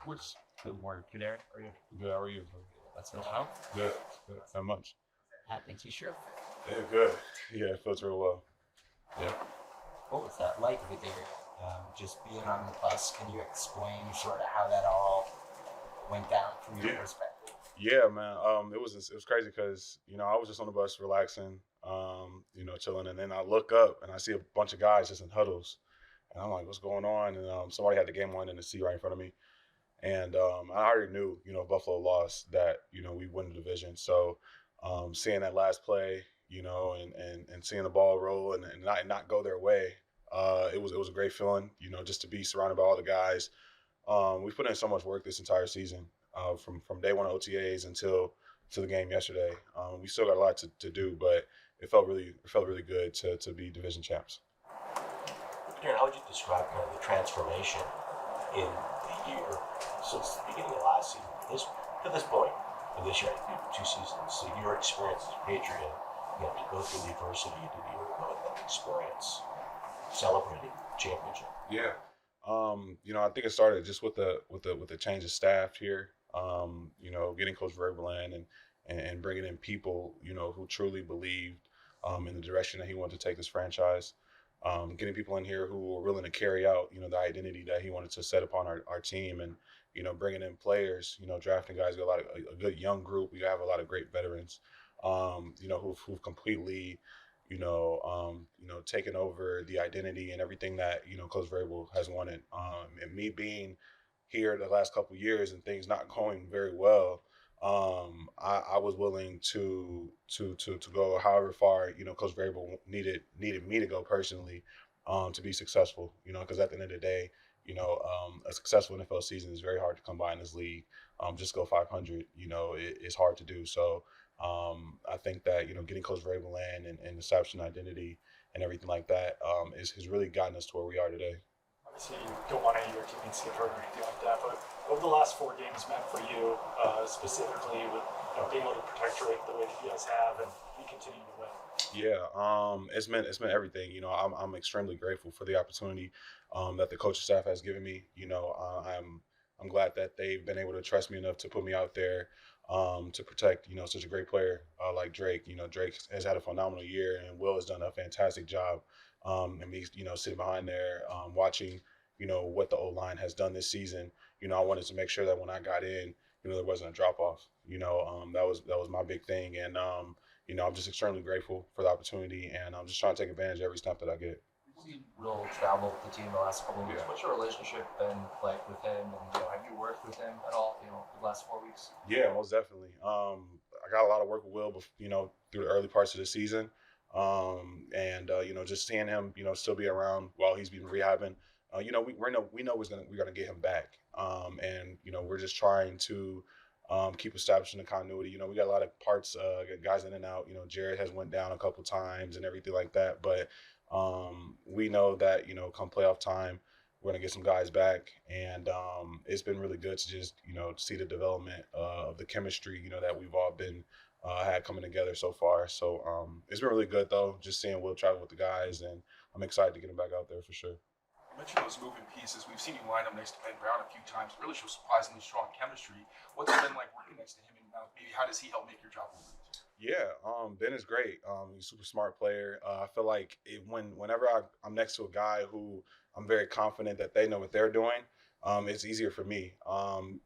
What's good morning, Vederian? Are you? Good, how are you? That's no how. Good, good. Not much. Hat and t-shirt. Yeah, good. Yeah, it feels real well. Yeah. What was that like, Vederian? Just being on the bus. Can you explain sort of how that all went down from your Yeah. perspective? Yeah, man. It was crazy because I was just on the bus relaxing, chilling, and then I look up and I see a bunch of guys just in huddles, and I'm like, what's going on? And somebody had the game on in the seat right in front of me, and I already knew, if Buffalo lost that, we win the division. So seeing that last play, and seeing the ball roll and not go their way, it was a great feeling, just to be surrounded by all the guys. We've put in so much work this entire season, from day one of OTAs until to the game yesterday. We still got a lot to do, but it felt really good to be division champs. Darren, how would you describe kind of the transformation in the year since the beginning of last season to this point, and this year, 2 seasons? So your experience as a Patriot, you have to go through the adversity you did with that experience, celebrating championship. Yeah. I think it started just with the change of staff here. Getting Coach Verberland and bringing in people, who truly believed in the direction that he wanted to take this franchise. Getting people in here who were willing to carry out, the identity that he wanted to set upon our team, and bringing in players, drafting guys. We got a good young group. We have a lot of great veterans, who've completely, taken over the identity and everything that Coach Vrabel has wanted. And me being here the last couple of years and things not going very well, I was willing to go however far Coach Vrabel needed me to go personally, to be successful. Because at the end of the day, a successful NFL season is very hard to come by in this league. Just go 500, it's hard to do. So I think that getting Coach Vrabel and establishing identity and everything like that, has really gotten us to where we are today. Obviously, you don't want any of your teammates to get hurt or anything like that, but over the last 4 games meant for you, specifically with being able to protect Drake the way that you guys have and you continue to win? Yeah, it's meant everything. I'm extremely grateful for the opportunity that the coaching staff has given me. I'm glad that they've been able to trust me enough to put me out there, to protect such a great player like Drake. Drake has had a phenomenal year, and Will has done a fantastic job. And me, sitting behind there, watching what the O line has done this season. I wanted to make sure that when I got in, there wasn't a drop off. That was my big thing, and I'm just extremely grateful for the opportunity, and I'm just trying to take advantage of every snap that I get. We've seen Will travel with the team the last couple of weeks. Yeah. What's your relationship been like with him? And have you worked with him at all? The last 4 weeks. Yeah, most definitely. I got a lot of work with Will, through the early parts of the season, and just seeing him, still be around while he's been rehabbing. We know we're gonna get him back, and we're just trying to keep establishing the continuity. We got a lot of parts, guys in and out. Jared has went down a couple times and everything like that, but we know that come playoff time, we're gonna get some guys back, and it's been really good to just see the development of the chemistry that we've all been had coming together so far. So it's been really good though, just seeing Will travel with the guys, and I'm excited to get him back out there for sure. You mentioned those moving pieces. We've seen you line up next to Ben Brown a few times. Really shows surprisingly strong chemistry. What's it been like working next to him, and maybe how does he help make your job a little easier? Yeah, Ben is great. He's a super smart player. I feel like whenever I'm next to a guy who I'm very confident that they know what they're doing, it's easier for me,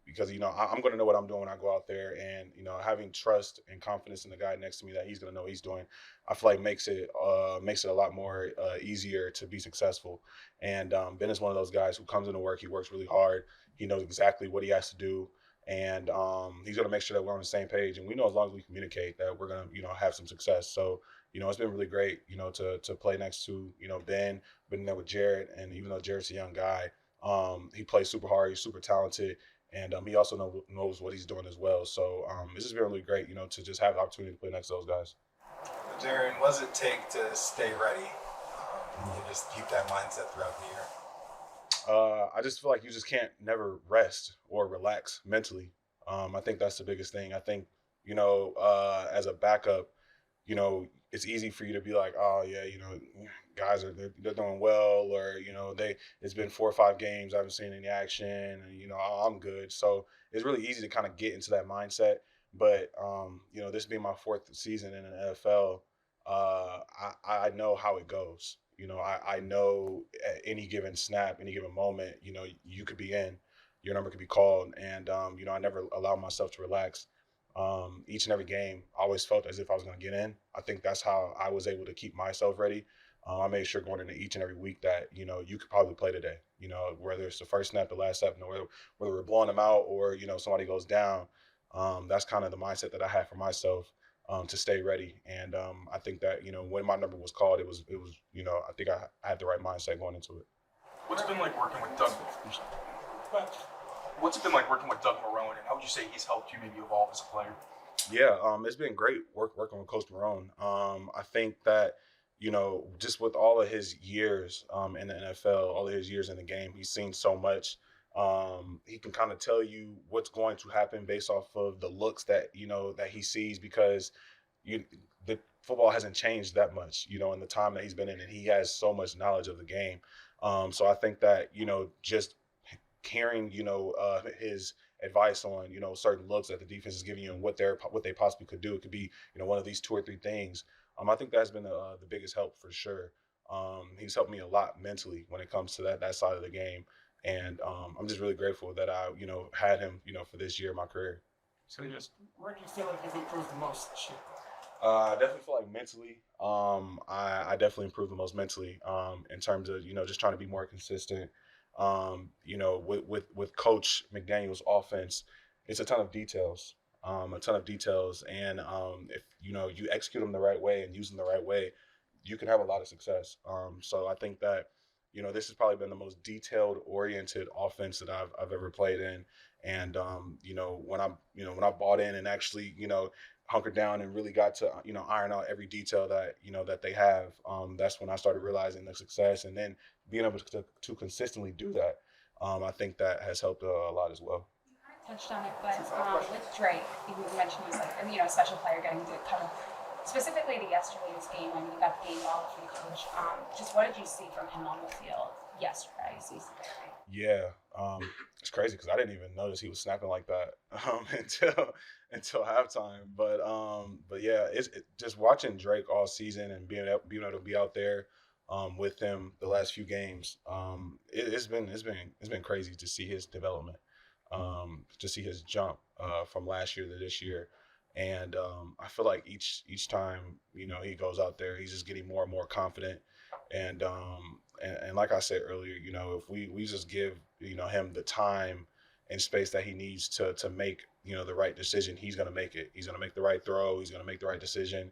because I'm going to know what I'm doing when I go out there, and having trust and confidence in the guy next to me that he's going to know what he's doing, I feel like makes it a lot more easier to be successful. And Ben is one of those guys who comes into work. He works really hard. He knows exactly what he has to do, and he's going to make sure that we're on the same page. And we know as long as we communicate that we're going to have some success. So it's been really great to play next to Ben, been there with Jared, and even though Jared's a young guy, he plays super hard. He's super talented, and he also knows what he's doing as well. So it's just been really great, to just have the opportunity to play next to those guys. Vederian, what does it take to stay ready, and just keep that mindset throughout the year? I just feel like you just can't never rest or relax mentally. I think that's the biggest thing. I think as a backup, it's easy for you to be like, oh yeah, guys they're doing well, or it's been 4 or 5 games, I haven't seen any action, and I'm good. So it's really easy to kind of get into that mindset. But this being my 4th season in the NFL, I know how it goes. I know at any given snap, any given moment, you could be in, your number could be called, and I never allow myself to relax. Each and every game, I always felt as if I was going to get in. I think that's how I was able to keep myself ready. I made sure going into each and every week that you could probably play today. Whether it's the first snap, the last snap, whether we're blowing them out or somebody goes down. That's kind of the mindset that I had for myself to stay ready. And I think that when my number was called, it was I think I had the right mindset going into it. What's it been like working with Doug? What's it been like working with Doug Marone, and how would you say he's helped you maybe evolve as a player? Yeah, it's been great working with Coach Marone. I think that just with all of his years in the NFL, all of his years in the game, he's seen so much. He can kind of tell you what's going to happen based off of the looks that that he sees, because the football hasn't changed that much in the time that he's been in, and he has so much knowledge of the game. So I think that just hearing his advice on certain looks that the defense is giving you and what they possibly could do. It could be one of these 2 or 3 things. I think that's been the biggest help for sure. He's helped me a lot mentally when it comes to that side of the game, and I'm just really grateful that I had him for this year of my career. So just Where do you feel like you've improved the most this year? I definitely feel like mentally, I definitely improved the most mentally in terms of just trying to be more consistent. With Coach McDaniel's offense, it's a ton of details, and if you execute them the right way and use them the right way, you can have a lot of success. So I think that this has probably been the most detailed oriented offense that I've ever played in, and when I bought in and actually hunkered down and really got to iron out every detail that that they have, that's when I started realizing the success, and then being able to consistently do that, I think that has helped a lot as well. Touched on it, but with Drake, you mentioned he was like a special player getting to kind of specifically to yesterday's game. I mean, you got the game ball from coach. Just what did you see from him on the field yesterday? Yeah, it's crazy because I didn't even notice he was snapping like that until halftime. But yeah, it's just watching Drake all season and being able to be out there with him the last few games. It's been crazy to see his development, to see his jump from last year to this year. And I feel like each time he goes out there, he's just getting more and more confident. And like I said earlier, if we just give him the time and space that he needs to make the right decision, he's gonna make it. He's gonna make the right throw. He's gonna make the right decision.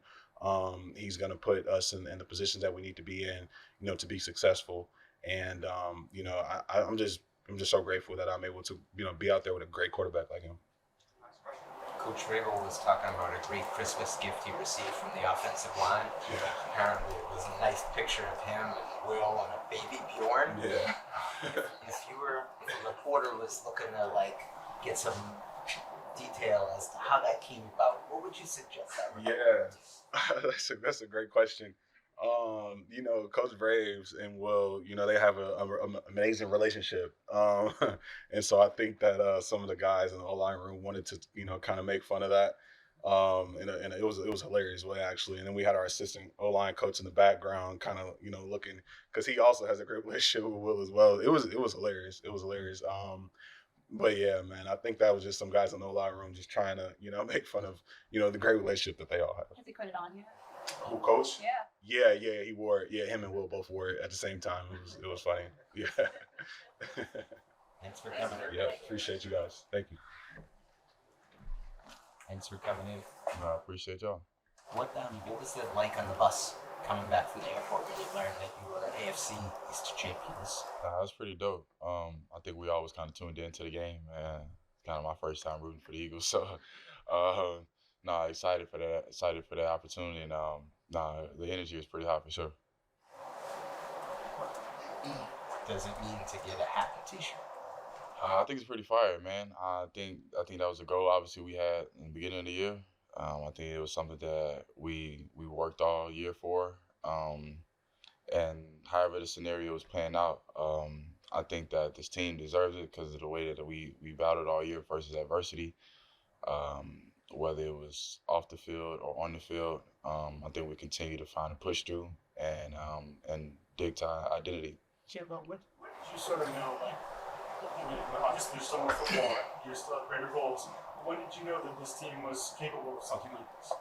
He's gonna put us in the positions that we need to be in, to be successful. And I'm just so grateful that I'm able to be out there with a great quarterback like him. Coach Vrabel was talking about a great Christmas gift he received from the offensive line. Yeah. Apparently, it was a nice picture of him and Will and a baby Bjorn. Yeah. If a reporter was looking to get some detail as to how that came about, what would you suggest that? Yeah, that's a great question. Coach Braves and Will, they have an amazing relationship. And so I think that some of the guys in the O-line room wanted to, kind of make fun of that. And it was hilarious way actually. And then we had our assistant O-line coach in the background kind of, looking, because he also has a great relationship with Will as well. It was hilarious. It was hilarious. But yeah, man, I think that was just some guys in the O-line room just trying to, make fun of, the great relationship that they all have. Has he put it on yet? Who, coach? Yeah. Yeah, he wore it. Yeah, him and Will both wore it at the same time. It was funny. Yeah. Thanks for coming in. Yeah, appreciate you guys. Thank you. Thanks for coming in. I appreciate y'all. What was it like on the bus coming back from the airport when you learned that you were AFC East champions? That was pretty dope. I think we always kind of tuned into the game, and it's kind of my first time rooting for the Eagles. So, excited for that. Excited for that opportunity, and the energy is pretty high for sure. What does it mean to get a hat and T-shirt? I think it's pretty fire, man. I think that was a goal. Obviously, we had in the beginning of the year. I think it was something that we worked all year for, And however the scenario is playing out, I think that this team deserves it because of the way that we battled all year versus adversity. Whether it was off the field or on the field, I think we continue to find a push through and dig to our identity. What did you sort of know, like, I mean, obviously you're still in football, you're still at greater goals. When did you know that this team was capable of something like this?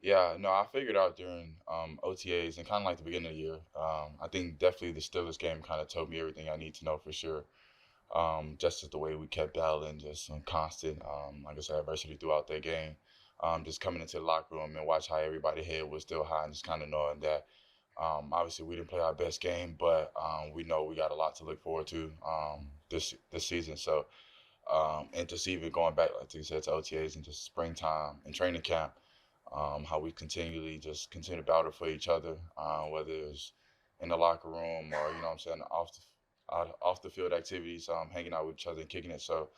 Yeah, no, I figured out during OTAs and kind of like the beginning of the year. I think definitely the Steelers game kind of told me everything I need to know for sure. Just as the way we kept battling, just some constant, like I said, adversity throughout that game. Just coming into the locker room and watch how everybody's head was still high and just kind of knowing that obviously we didn't play our best game, but we know we got a lot to look forward to this season. So, and just even going back, like you said, to OTAs and just springtime and training camp, how we continually just continue to battle for each other, whether it's in the locker room or, you know what I'm saying, off the field activities, hanging out with each other and kicking it. So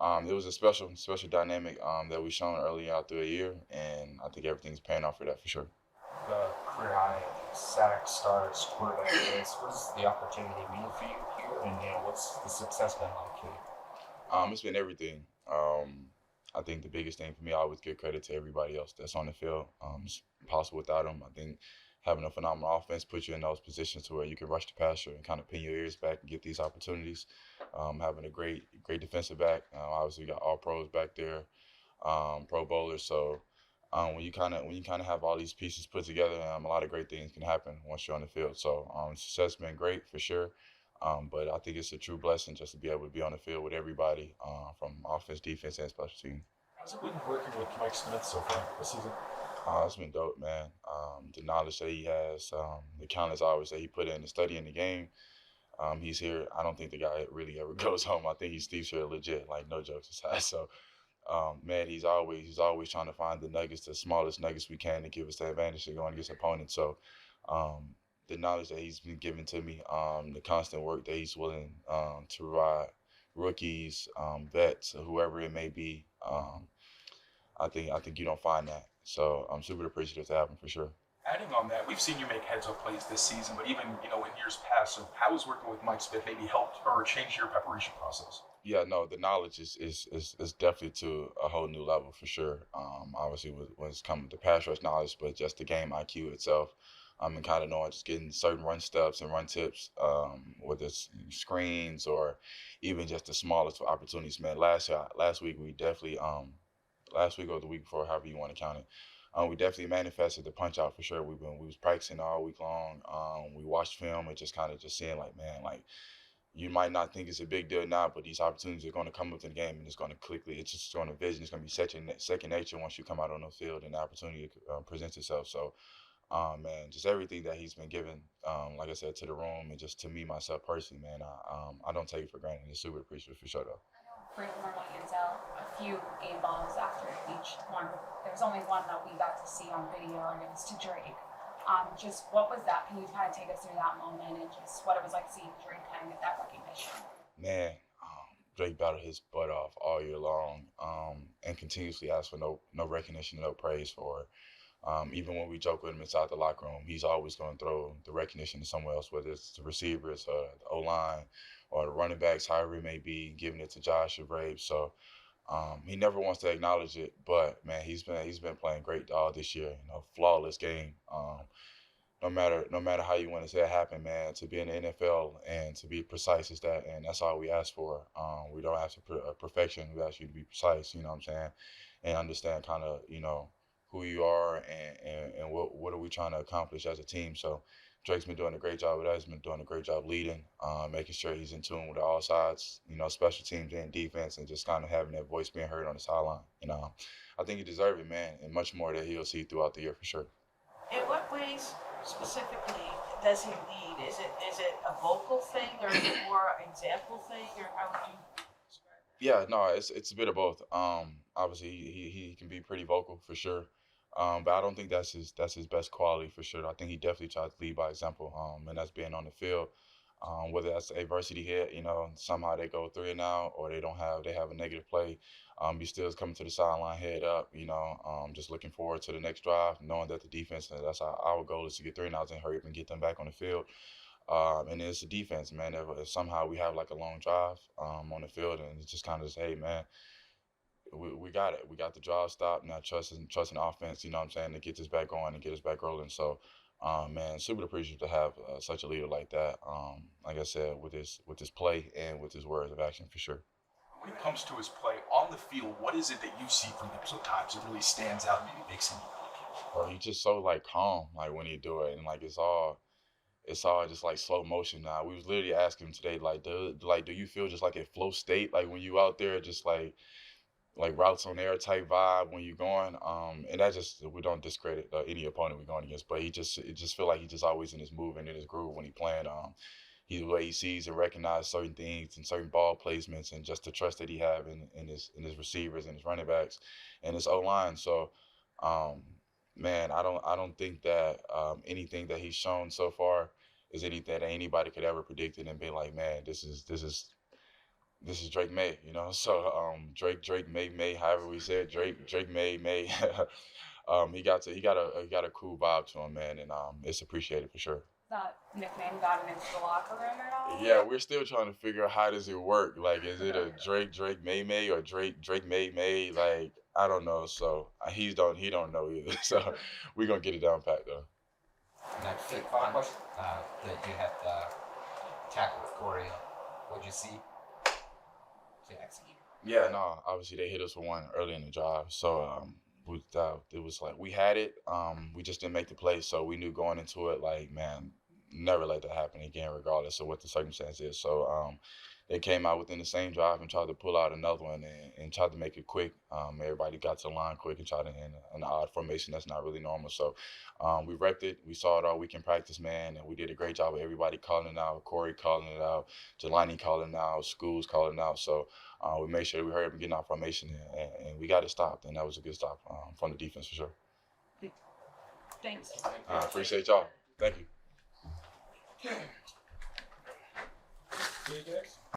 it was a special dynamic that we shown early out through the year, and I think everything's paying off for that for sure. The career high sacks, starts, quarterback hits. What does the opportunity mean for you here, and what's the success been like for you? It's been everything. I think the biggest thing for me, I always give credit to everybody else that's on the field. It's impossible without them. I think having a phenomenal offense puts you in those positions to where you can rush the passer and kind of pin your ears back and get these opportunities. Having a great defensive back. Obviously, we got all pros back there, Pro Bowlers. So when you kind of have all these pieces put together, a lot of great things can happen once you're on the field. So success has been great for sure. But I think it's a true blessing just to be able to be on the field with everybody from offense, defense, and special team. How's it been working with Mike Smith so far this season? It's been dope, man. The knowledge that he has, the countless hours that he put in to studying the game. He's here. I don't think the guy really ever goes home. I think he sleeps here legit, like no jokes aside. So, man, he's always trying to find the nuggets, the smallest nuggets we can to give us the advantage to going against opponents. So, the knowledge that he's been giving to me, the constant work that he's willing to provide rookies, vets, whoever it may be. I think you don't find that. So I'm super appreciative to have him for sure. Adding on that, we've seen you make heads-up plays this season, but even in years past, so how has working with Mike Smith maybe helped or changed your preparation process? Yeah, no, the knowledge is definitely to a whole new level for sure. Obviously, when it's coming to pass rush knowledge, but just the game IQ itself. And kind of knowing just getting certain run steps and run tips, whether it's screens or even just the smallest opportunities. Man, last week we definitely last week or the week before, however you want to count it. We definitely manifested the punch out for sure. We was practicing all week long. We watched film and just kind of just seeing like, man, like you might not think it's a big deal now, but these opportunities are going to come up in the game and it's going to quickly, it's just going to vision. It's going to be second nature once you come out on the field and the opportunity presents itself. So, man, just everything that he's been given, like I said, to the room and just to me, myself personally, man, I don't take it for granted. It's super appreciative for sure, though. Brady normally hands out a few game balls after each one. There was only one that we got to see on video, and it was to Drake. Just what was that? Can you kind of take us through that moment and just what it was like seeing Drake kind of get that recognition? Man, Drake battled his butt off all year long and continuously asked for no recognition, no praise for it. Even when we joke with him inside the locker room, he's always going to throw the recognition to somewhere else, whether it's the receivers or the O-line or the running backs, however it may be, giving it to Josh or Brave. So he never wants to acknowledge it, but man, he's been playing great all this year. Flawless game. No matter how you want to say it happened, man, to be in the NFL and to be precise is that, and that's all we ask for. We don't ask for perfection. We ask you to be precise. You know what I'm saying, and understand kind of who you are and what are we trying to accomplish as a team. So Drake's been doing a great job with us. He's been doing a great job leading, making sure he's in tune with all sides, special teams and defense, and just kind of having that voice being heard on the sideline. I think he deserves it, man, and much more that he'll see throughout the year for sure. In what ways specifically does he lead? Is it a vocal thing, or is it more an example thing, or how would you describe that? Yeah, no, it's a bit of both. Obviously he can be pretty vocal for sure. But I don't think that's his best quality for sure. I think he definitely tries to lead by example, and that's being on the field. Whether that's adversity hit, somehow they go 3-0 or they have a negative play. He still is coming to the sideline, head up, just looking forward to the next drive, knowing that the defense, that's our goal is to get 3 outs and hurry up and get them back on the field. And it's the defense, man. If somehow we have like a long drive on the field, and it's just kind of hey, man, we got it. We got the drive stopped. Now trusting offense, you know what I'm saying, to get this back going and get us back rolling. So, man, super appreciative to have such a leader like that. Like I said, with his play and with his words of action, for sure. When it comes to his play on the field, what is it that you see from him sometimes it really stands out, maybe makes him? Bro, he's just so like calm, like when he do it, and like it's all just like slow motion now. We was literally asking him today, like, do you feel just like a flow state, like when you out there, just like routes on air type vibe when you're going, and that just we don't discredit any opponent we're going against, but it just feel like he's just always in his move and in his groove when he playing. The way he sees and recognizes certain things and certain ball placements, and just the trust that he have in his receivers and his running backs and his O line. So, man, I don't think that anything that he's shown so far is anything that anybody could ever predict it and be like, man, this is Drake May, So Drake May, however we say it, Drake May. He got a cool vibe to him, man, and it's appreciated for sure. That nickname got him into the locker room at all? Yeah, we're still trying to figure out how does it work. Like, is it a Drake May or Drake May? Like, I don't know. So he don't know either. So we're gonna get it down pat though. Next, final question. That you had tackle with Corey. What'd you see to execute? Yeah, no, obviously they hit us with one early in the drive. So it was like we had it. We just didn't make the play. So we knew going into it, like, man, never let that happen again, regardless of what the circumstance is. So they came out within the same drive and tried to pull out another one and tried to make it quick. Everybody got to the line quick and tried to in an odd formation that's not really normal. So we wrecked it. We saw it all week in practice, man, and we did a great job of everybody calling it out. Corey calling it out, Jelani calling it out, Schools calling it out. So we made sure we hurried up and get in our formation, and we got it stopped, and that was a good stop from the defense for sure. Thanks. I appreciate y'all. Thank you.